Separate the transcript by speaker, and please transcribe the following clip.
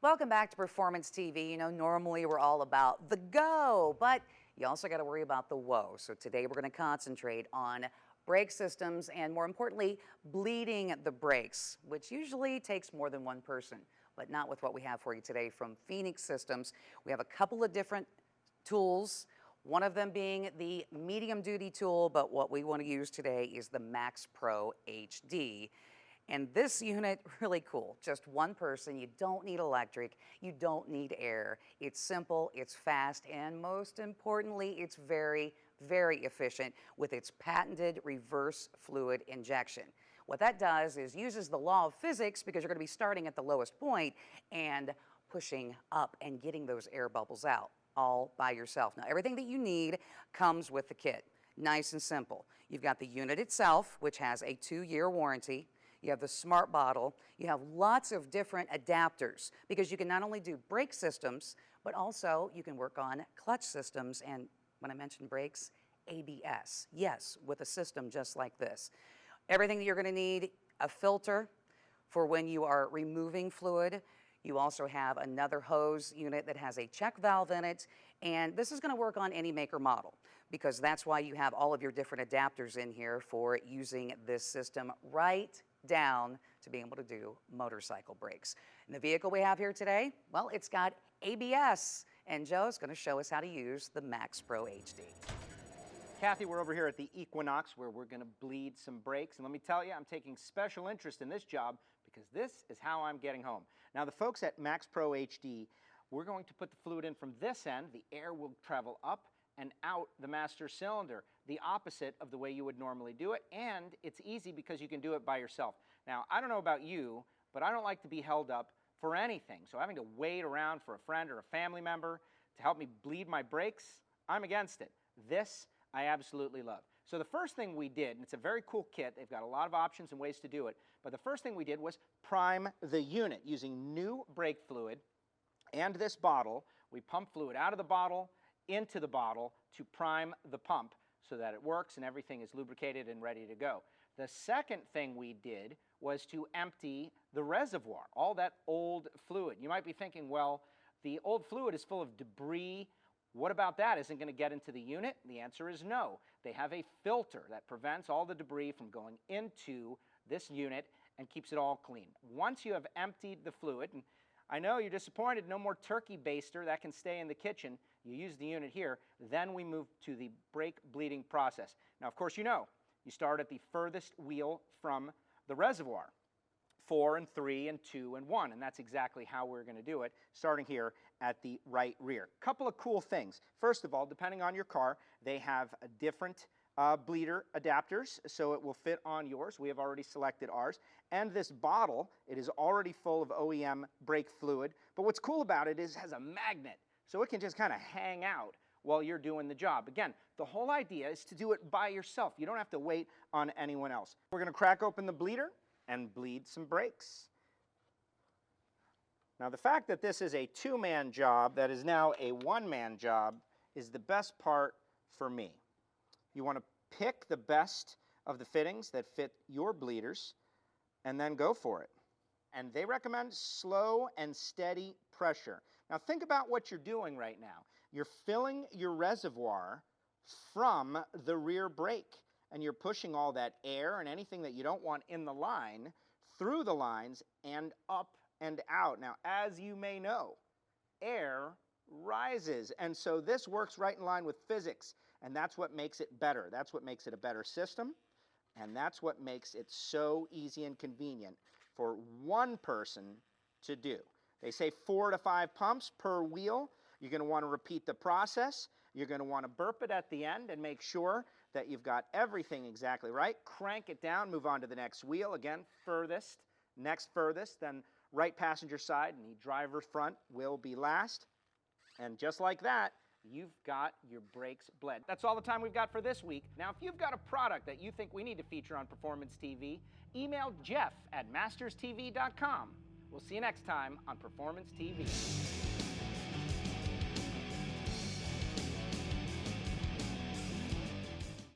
Speaker 1: Welcome back to Performance TV. You know, normally we're all about the go, but you also got to worry about the woe. So today we're going to concentrate on brake systems and, more importantly, bleeding the brakes, which usually takes more than one person, but not with what we have for you today from Phoenix Systems. We have a couple of different tools, one of them being the medium duty tool, but what we want to use today is the Max Pro HD. And this unit, really cool. Just one person. You don't need electric. You don't need air. It's simple, it's fast, and most importantly, it's very, very efficient with its patented reverse fluid injection. What that does is uses the law of physics, because you're going to be starting at the lowest point and pushing up and getting those air bubbles out all by yourself. Now, everything that you need comes with the kit. Nice and simple. You've got the unit itself, which has a 2-year warranty. You have the smart bottle. You have lots of different adapters, because you can not only do brake systems, but also you can work on clutch systems. And when I mentioned brakes, ABS. Yes, with a system just like this. Everything that you're going to need: a filter for when you are removing fluid. You also have another hose unit that has a check valve in it. And this is going to work on any maker model, because that's why you have all of your different adapters in here for using this system, right down to being able to do motorcycle brakes. And the vehicle we have here today, well, it's got ABS, and Joe's going to show us how to use the Max Pro HD.
Speaker 2: Kathy, we're over here at the Equinox, where we're going to bleed some brakes, and let me tell you, I'm taking special interest in this job because this is how I'm getting home. Now, the folks at Max Pro HD, we're going to put the fluid in from this end. The air will travel up and out the master cylinder, the opposite of the way you would normally do it, and it's easy because you can do it by yourself. Now, I don't know about you, but I don't like to be held up for anything, so having to wait around for a friend or a family member to help me bleed my brakes, I'm against it. This I absolutely love. So the first thing we did, and it's a very cool kit, they've got a lot of options and ways to do it, but the first thing we did was prime the unit using new brake fluid and this bottle. We pump fluid out of the bottle into the bottle to prime the pump so that it works and everything is lubricated and ready to go. The second thing we did was to empty the reservoir, all that old fluid. You might be thinking, well, the old fluid is full of debris. What about that? Isn't going to get into the unit? The answer is no. They have a filter that prevents all the debris from going into this unit and keeps it all clean. Once you have emptied the fluid, and I know you're disappointed, no more turkey baster that can stay in the kitchen. You use the unit here. Then we move to the brake bleeding process. Now, of course, you know, you start at the furthest wheel from the reservoir, 4 and 3 and 2 and 1, and that's exactly how we're going to do it, starting here at the right rear. Couple of cool things. First of all, depending on your car, they have a different bleeder adapters, so it will fit on yours. We have already selected ours. And this bottle, it is already full of OEM brake fluid, but what's cool about it is it has a magnet, so it can just kind of hang out while you're doing the job. Again, the whole idea is to do it by yourself. You don't have to wait on anyone else. We're going to crack open the bleeder and bleed some brakes. Now, the fact that this is a 2-man job that is now a 1-man job is the best part for me. You want to pick the best of the fittings that fit your bleeders and then go for it. And they recommend slow and steady pressure. Now, think about what you're doing right now. You're filling your reservoir from the rear brake, and you're pushing all that air and anything that you don't want in the line through the lines and up and out. Now, as you may know, air rises, and so this works right in line with physics, and that's what makes it better. That's what makes it a better system, and that's what makes it so easy and convenient for one person to do. They say 4 to 5 pumps per wheel. You're going to want to repeat the process. You're going to want to burp it at the end and make sure that you've got everything exactly right. Crank it down, move on to the next wheel. Again, furthest, next furthest, then right passenger side, and the driver front will be last. And just like that, you've got your brakes bled. That's all the time we've got for this week. Now, if you've got a product that you think we need to feature on Performance TV, email Jeff at masterstv.com. We'll see you next time on Performance TV.